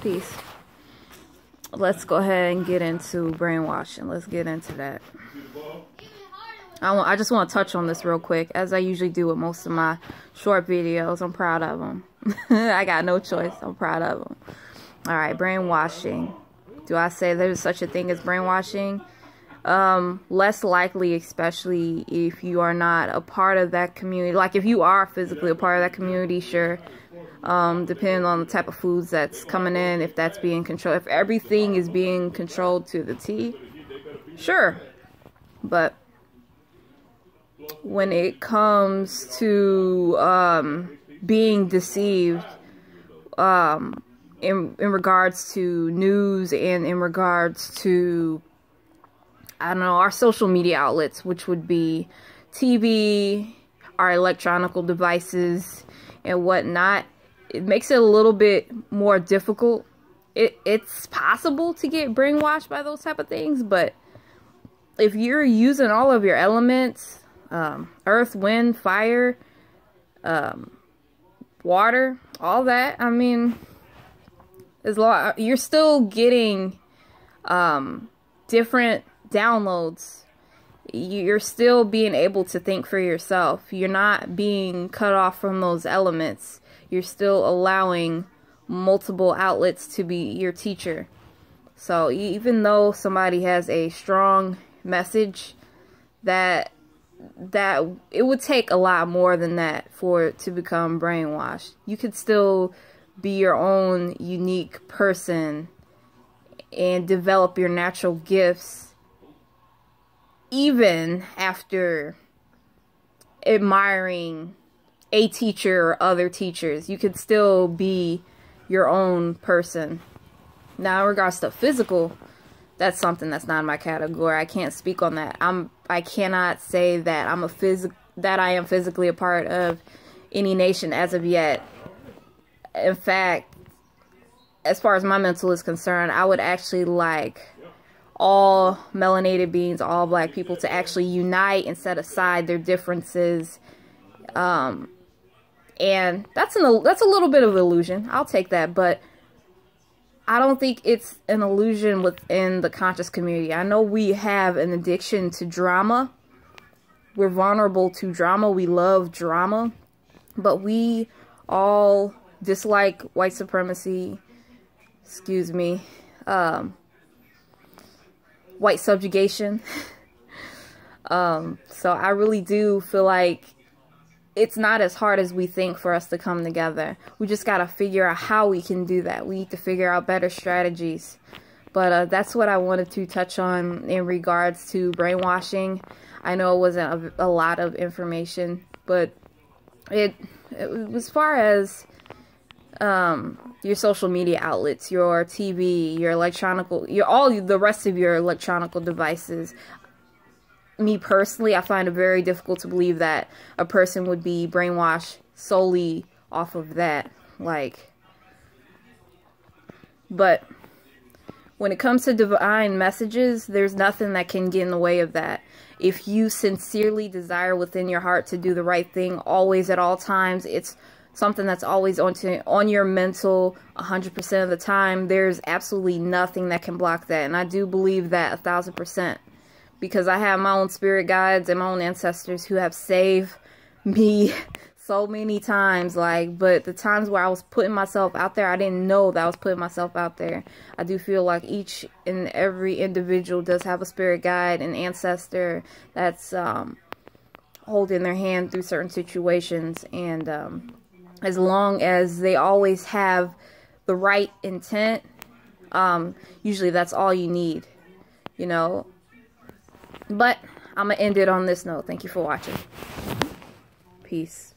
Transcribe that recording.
Peace. Let's go ahead and get into brainwashing. Let's get into that. I just want to touch on this real quick, as I usually do with most of my short videos. I'm proud of them. I got no choice. I'm proud of them. All right, brainwashing. Do I say there's such a thing as brainwashing? Less likely, especially if you are not a part of that community. Like if you are physically a part of that community, sure. Depending on the type of foods that's coming in, if that's being controlled, if everything is being controlled to the T, sure. But when it comes to being deceived in regards to news and in regards to, I don't know, our social media outlets, which would be TV, our electronical devices and whatnot, it makes it a little bit more difficult. It's possible to get brainwashed by those type of things, but if you're using all of your elements, earth, wind, fire, water, all that, I mean, you're still getting different downloads. You're still being able to think for yourself. You're not being cut off from those elements. You're still allowing multiple outlets to be your teacher. So even though somebody has a strong message, that it would take a lot more than that for it to become brainwashed. You could still be your own unique person and develop your natural gifts even after admiring a teacher or other teachers. You could still be your own person. Now, in regards to physical, that's something that's not in my category. I can't speak on that. I cannot say that I am physically a part of any nation as of yet. In fact, as far as my mental is concerned, I would actually like all melanated beings, all black people, to actually unite and set aside their differences. And that's a little bit of illusion. I'll take that, but I don't think it's an illusion within the conscious community. I know we have an addiction to drama. We're vulnerable to drama. We love drama, but we all dislike white supremacy. Excuse me. White subjugation. So I really do feel like it's not as hard as we think for us to come together. We just got to figure out how we can do that. We need to figure out better strategies. But that's what I wanted to touch on in regards to brainwashing. I know it wasn't a lot of information, but it as far as your social media outlets, your TV, your electronical, all the rest of your electronical devices. Me personally, I find it very difficult to believe that a person would be brainwashed solely off of that. But when it comes to divine messages, there's nothing that can get in the way of that. If you sincerely desire within your heart to do the right thing, always at all times, it's something that's always on your mental 100% of the time. There's absolutely nothing that can block that. And I do believe that 1000%. Because I have my own spirit guides and my own ancestors who have saved me so many times. But the times where I was putting myself out there, I didn't know that I was putting myself out there. I do feel like each and every individual does have a spirit guide and ancestor that's holding their hand through certain situations. And as long as they always have the right intent, usually that's all you need, you know. But I'm going to end it on this note. Thank you for watching. Peace.